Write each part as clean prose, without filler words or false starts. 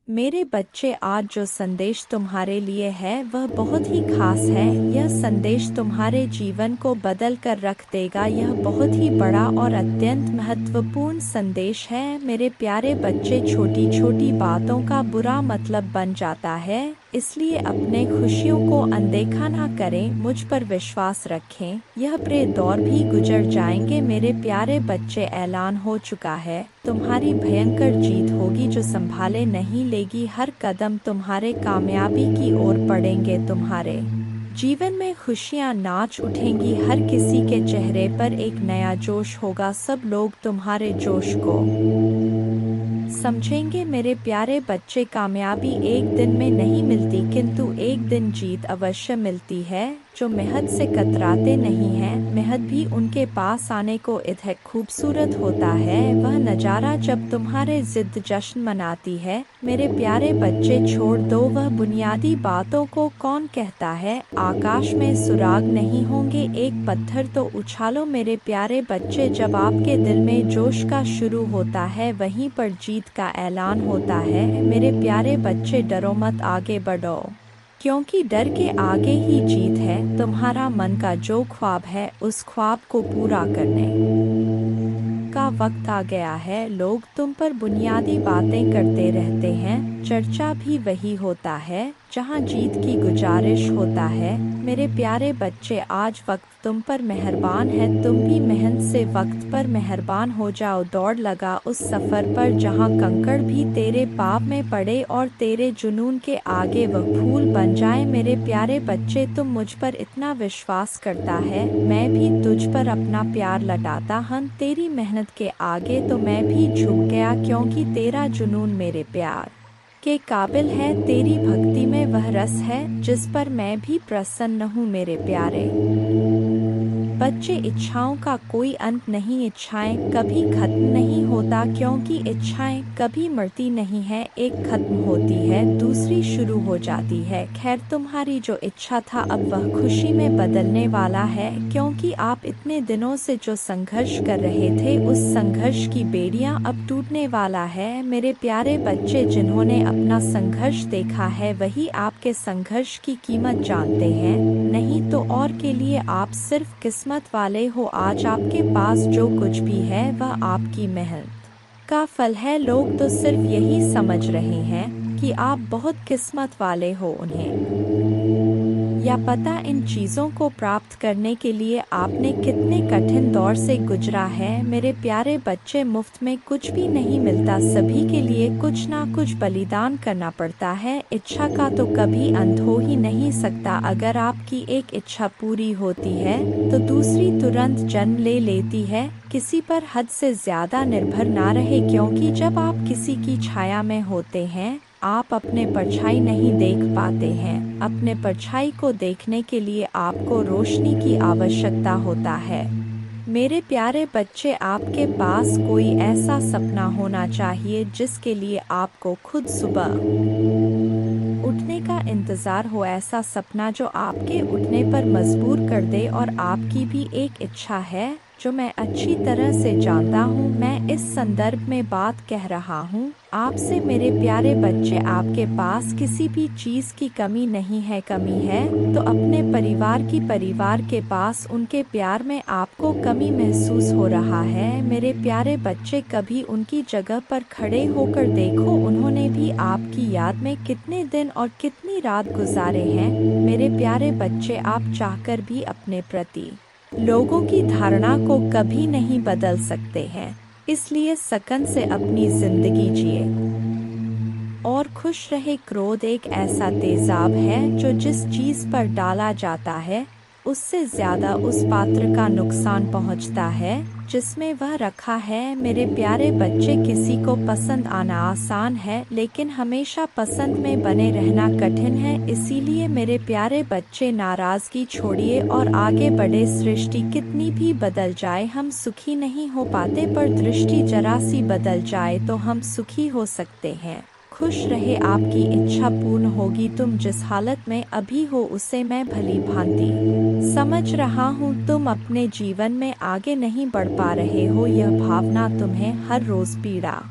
मेरे बच्चे, आज जो संदेश तुम्हारे लिए है वह बहुत ही खास है। यह संदेश तुम्हारे जीवन को बदल कर रख देगा। यह बहुत ही बड़ा और अत्यंत महत्वपूर्ण संदेश है। मेरे प्यारे बच्चे, छोटी छोटी बातों का बुरा मतलब बन जाता है, इसलिए अपने खुशियों को अनदेखा ना करें। मुझ पर विश्वास रखें, यह बुरे दौर भी गुजर जाएंगे। मेरे प्यारे बच्चे, ऐलान हो चुका है, तुम्हारी भयंकर जीत होगी जो संभाले नहीं लेगी। हर कदम तुम्हारे कामयाबी की ओर बढ़ेंगे। तुम्हारे जीवन में खुशियाँ नाच उठेंगी। हर किसी के चेहरे पर एक नया जोश होगा। सब लोग तुम्हारे जोश को समझेंगे। मेरे प्यारे बच्चे, कामयाबी एक दिन में नहीं मिलती, किंतु एक दिन जीत अवश्य मिलती है। जो मेहनत से कतराते नहीं हैं, मेहनत भी उनके पास आने को इतना खूबसूरत होता है। वह नज़ारा जब तुम्हारे जिद जश्न मनाती है। मेरे प्यारे बच्चे, छोड़ दो वह बुनियादी बातों को। कौन कहता है आकाश में सुराग नहीं होंगे? एक पत्थर तो उछालो। मेरे प्यारे बच्चे, जब आपके दिल में जोश का शुरू होता है, वहीं पर जीत का ऐलान होता है। मेरे प्यारे बच्चे, डरो मत, आगे बढ़ो, क्योंकि डर के आगे ही जीत है। तुम्हारा मन का जो ख्वाब है, उस ख्वाब को पूरा करने का वक्त आ गया है। लोग तुम पर बुनियादी बातें करते रहते हैं, चर्चा भी वही होता है जहां जीत की गुजारिश होता है। मेरे प्यारे बच्चे, आज वक्त तुम पर मेहरबान है। तुम भी मेहनत से वक्त पर मेहरबान हो जाओ। दौड़ लगा उस सफ़र पर जहां कंकड़ भी तेरे पाप में पड़े और तेरे जुनून के आगे वह फूल बन जाए। मेरे प्यारे बच्चे, तुम मुझ पर इतना विश्वास करता है, मैं भी तुझ पर अपना प्यार लौटाता हूं। तेरी मेहनत के आगे तो मैं भी झुक गया, क्योंकि तेरा जुनून मेरे प्यार के काबिल है। तेरी भक्ति में वह रस है जिस पर मैं भी प्रसन्न हूँ। मेरे प्यारे बच्चे, इच्छाओं का कोई अंत नहीं। इच्छाएं कभी खत्म नहीं होता, क्योंकि इच्छाएं कभी मरती नहीं है। एक खत्म होती है, दूसरी शुरू हो जाती है। खैर, तुम्हारी जो इच्छा था अब वह खुशी में बदलने वाला है, क्योंकि आप इतने दिनों से जो संघर्ष कर रहे थे, उस संघर्ष की बेड़ियां अब टूटने वाला है। मेरे प्यारे बच्चे, जिन्होंने अपना संघर्ष देखा है, वही आपके संघर्ष की कीमत जानते हैं। नहीं तो और के लिए आप सिर्फ किस्मत वाले हो। आज आपके पास जो कुछ भी है, वह आपकी मेहनत का फल है। लोग तो सिर्फ यही समझ रहे हैं कि आप बहुत किस्मत वाले हो। उन्हें या पता इन चीज़ों को प्राप्त करने के लिए आपने कितने कठिन दौर से गुजरा है। मेरे प्यारे बच्चे, मुफ्त में कुछ भी नहीं मिलता, सभी के लिए कुछ ना कुछ बलिदान करना पड़ता है। इच्छा का तो कभी अंत हो ही नहीं सकता। अगर आपकी एक इच्छा पूरी होती है तो दूसरी तुरंत जन्म ले लेती है। किसी पर हद से ज़्यादा निर्भर ना रहे, क्योंकि जब आप किसी की छाया में होते हैं, आप अपने परछाई नहीं देख पाते हैं। अपने परछाई को देखने के लिए आपको रोशनी की आवश्यकता होता है। मेरे प्यारे बच्चे, आपके पास कोई ऐसा सपना होना चाहिए जिसके लिए आपको खुद सुबह उठने का इंतज़ार हो। ऐसा सपना जो आपके उठने पर मजबूर कर दे। और आपकी भी एक इच्छा है जो मैं अच्छी तरह से जानता हूँ। मैं इस संदर्भ में बात कह रहा हूँ आपसे। मेरे प्यारे बच्चे, आपके पास किसी भी चीज़ की कमी नहीं है। कमी है तो अपने परिवार के पास उनके प्यार में आपको कमी महसूस हो रहा है। मेरे प्यारे बच्चे, कभी उनकी जगह पर खड़े होकर देखो। उन्होंने भी आपकी याद में कितने दिन और कितनी रात गुजारे हैं। मेरे प्यारे बच्चे, आप चाहकर भी अपने प्रति लोगों की धारणा को कभी नहीं बदल सकते हैं, इसलिए सकन से अपनी जिंदगी जिए और खुश रहे। क्रोध एक ऐसा तेजाब है जो जिस चीज़ पर डाला जाता है, उससे ज़्यादा उस पात्र का नुकसान पहुंचता है जिसमें वह रखा है। मेरे प्यारे बच्चे, किसी को पसंद आना आसान है, लेकिन हमेशा पसंद में बने रहना कठिन है। इसीलिए मेरे प्यारे बच्चे, नाराज़गी छोड़िए और आगे बढ़े। सृष्टि कितनी भी बदल जाए, हम सुखी नहीं हो पाते, पर दृष्टि जरा सी बदल जाए तो हम सुखी हो सकते हैं। खुश रहे, आपकी इच्छा पूर्ण होगी। तुम जिस हालत में अभी हो उसे मैं भली भांति समझ रहा हूँ। तुम अपने जीवन में आगे नहीं बढ़ पा रहे हो, यह भावना तुम्हें हर रोज पीड़ा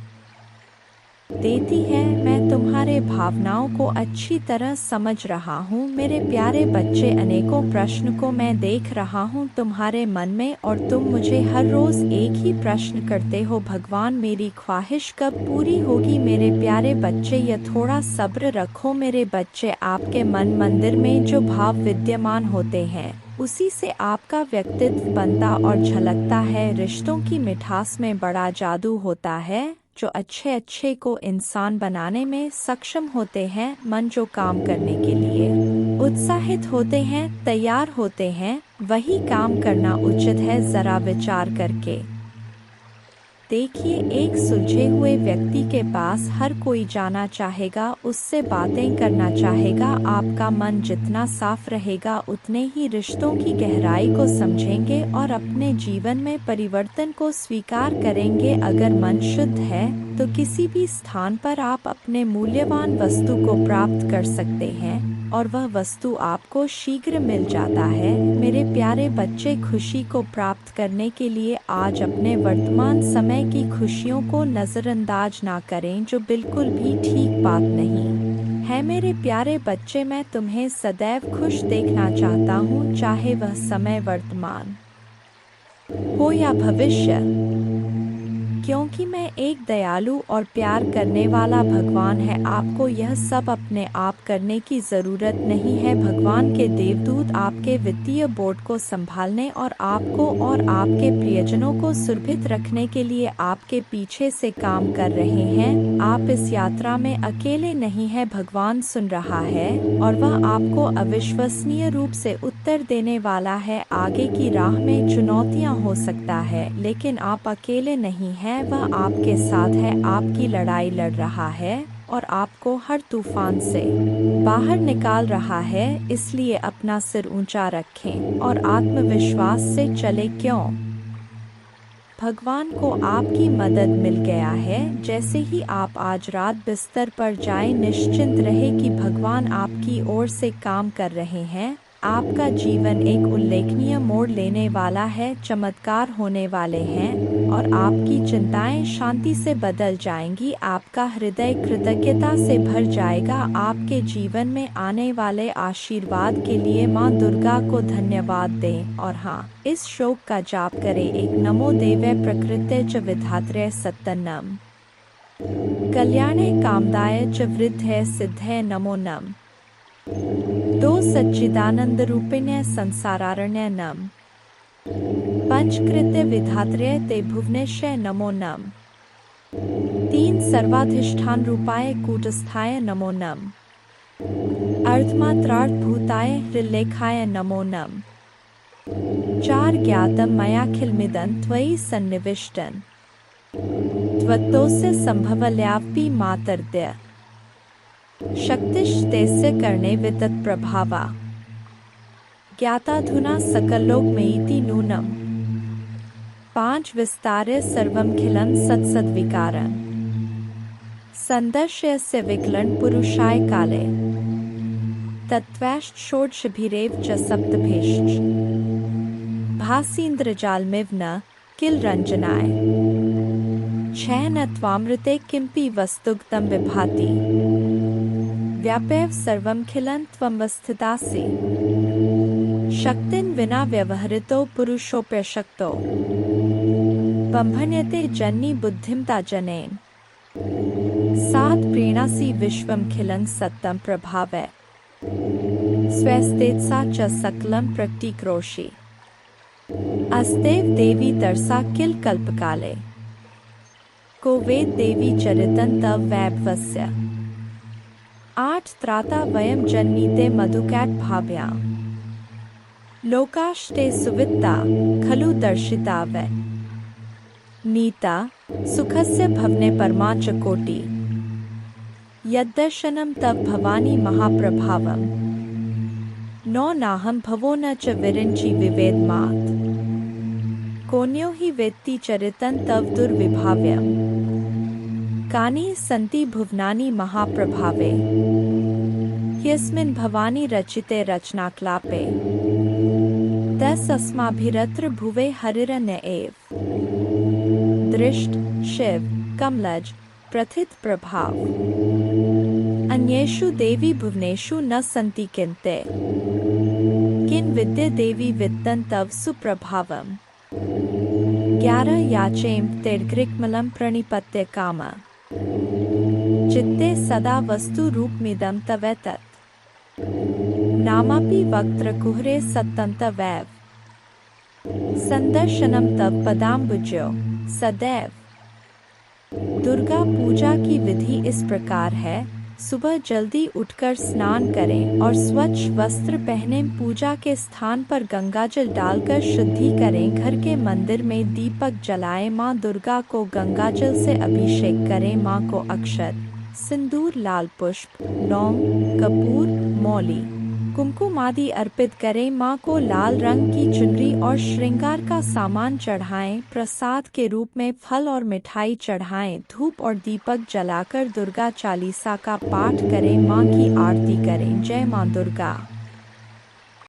देती है। मैं तुम्हारे भावनाओं को अच्छी तरह समझ रहा हूँ। मेरे प्यारे बच्चे, अनेकों प्रश्न को मैं देख रहा हूँ तुम्हारे मन में, और तुम मुझे हर रोज एक ही प्रश्न करते हो, भगवान मेरी ख्वाहिश कब पूरी होगी। मेरे प्यारे बच्चे, यह थोड़ा सब्र रखो मेरे बच्चे। आपके मन मंदिर में जो भाव विद्यमान होते हैं उसी से आपका व्यक्तित्व बनता और झलकता है। रिश्तों की मिठास में बड़ा जादू होता है। जो अच्छे को इंसान बनाने में सक्षम होते हैं, मन जो काम करने के लिए उत्साहित होते हैं, तैयार होते हैं, वही काम करना उचित है। जरा विचार करके देखिए, एक सुलझे हुए व्यक्ति के पास हर कोई जाना चाहेगा, उससे बातें करना चाहेगा। आपका मन जितना साफ रहेगा उतने ही रिश्तों की गहराई को समझेंगे और अपने जीवन में परिवर्तन को स्वीकार करेंगे। अगर मन शुद्ध है तो किसी भी स्थान पर आप अपने मूल्यवान वस्तु को प्राप्त कर सकते हैं और वह वस्तु आपको शीघ्र मिल जाता है। मेरे प्यारे बच्चे, खुशी को प्राप्त करने के लिए आज अपने वर्तमान समय की खुशियों को नज़रअंदाज ना करें, जो बिल्कुल भी ठीक बात नहीं है। मेरे प्यारे बच्चे, मैं तुम्हें सदैव खुश देखना चाहता हूँ, चाहे वह समय वर्तमान हो या भविष्य, क्योंकि मैं एक दयालु और प्यार करने वाला भगवान है। आपको यह सब अपने आप करने की ज़रूरत नहीं है। भगवान के देवदूत आपके वित्तीय बोर्ड को संभालने और आपको और आपके प्रियजनों को सुरक्षित रखने के लिए आपके पीछे से काम कर रहे हैं। आप इस यात्रा में अकेले नहीं हैं, भगवान सुन रहा है और वह आपको अविश्वसनीय रूप से उत्तर देने वाला है। आगे की राह में चुनौतियाँ हो सकता है, लेकिन आप अकेले नहीं हैं, वह आपके साथ है, आपकी लड़ाई लड़ रहा है और आपको हर तूफान से बाहर निकाल रहा है। इसलिए अपना सिर ऊंचा रखें और आत्मविश्वास से चले। क्यों? भगवान को आपकी मदद मिल गया है। जैसे ही आप आज रात बिस्तर पर जाएं, निश्चिंत रहे कि भगवान आपकी ओर से काम कर रहे हैं। आपका जीवन एक उल्लेखनीय मोड़ लेने वाला है, चमत्कार होने वाले हैं और आपकी चिंताएं शांति से बदल जाएंगी। आपका हृदय कृतज्ञता से भर जाएगा। आपके जीवन में आने वाले आशीर्वाद के लिए माँ दुर्गा को धन्यवाद दें और हाँ, इस श्लोक का जाप करें। एक नमो देवे प्रकृते च विधात्रे सत्तनम कल्याणे कामदाय च वृद्धे सिद्धे नमो नम। दो सच्चिदानंद रूपिण्य संसारारण्य नम। पंचकृत्य विधात्रे ते भुवनेश्वर नमो नम। तीन सर्वाधिष्ठान रूपाय कूटस्थाय नमो नम। अर्धमात्रार्थ भूताय हृल्लेखाय नमो नम। चार ज्ञातम मयाखिलमिदं त्वयि सन्निविष्टन् त्वत्तोस्य संभवल्यापि मातर्द्य शक्तिश्तेस्य कर्णे वितत प्रभावा ज्ञाताधुना सकलोकमेति नूनम। पांच विस्तारे सर्वमखिलं सत्सद्विकारं संदर्शयस्य विकलं पुरुषाय काले तत्त्वैश्च षोडशभिरेव च सप्तभेश्च भासीन्द्रजालमिव न किल रंजनाय छैन त्वामृते किमपि वस्तुगतं विभाति व्यापैव सर्वमखिलं त्वमवस्थितासि शक्तिन विना व्यवहृतो पुरुषोऽप्यशक्तो बम्भन्यते जन्नी बुद्धिमता जनेन सात् प्रीणासि विश्वमखिलं सत्तं प्रभावै स्वस्तेजसा च सकलं प्रकटीकरोषि अस्तेव देवी तरसा किल कल्पकाले को वेद देवी चरितं तव वैभवस्य। आठ त्राता वयं जन्मीते मधुकैट भाव्या लोकाश्ते सुवित्ता खलु दर्शिता वै नीता सुखस्य भवने परमा च कोटि यद्दर्शनं तव भवानी महाप्रभावम् नो नाहं भवो न च विरिञ्चि विवेदमात् कोन्यो हि वेत्ति चरितं तव दुर्विभाव्यम् कानि सन्ति भुवनानि महाप्रभावे यस्मिन् भवानी रचिते रचनाक्लापे तस्माभिरत्र भुवे हरिरन्य एव दृष्ट शिव कमलज प्रथित प्रभाव अन्य येषु देवी भुवनेषु न सन्ति किन्ते किन विद्ये देवी वित्तं तव सुप्रभावम् 11 याचेम तिर्घ्रिक्मलं प्रणिपत्य काम चित्ते सदा वस्तु रूपमिदं तवेतत् नामापि वक्त्रकुहरे सत्तन्तवैव संदर्शनम तव पदाम्बुजो सदैव। दुर्गा पूजा की विधि इस प्रकार है। सुबह जल्दी उठकर स्नान करें और स्वच्छ वस्त्र पहने पूजा के स्थान पर गंगाजल डालकर शुद्धि करें। घर के मंदिर में दीपक जलाएं। मां दुर्गा को गंगाजल से अभिषेक करें। मां को अक्षत, सिंदूर, लाल पुष्प, लौंग, कपूर, मौली, कुमकुम आदि अर्पित करें। मां को लाल रंग की चुनरी और श्रृंगार का सामान चढ़ाएं। प्रसाद के रूप में फल और मिठाई चढ़ाएं। धूप और दीपक जलाकर दुर्गा चालीसा का पाठ करें। मां की आरती करें। जय मां दुर्गा।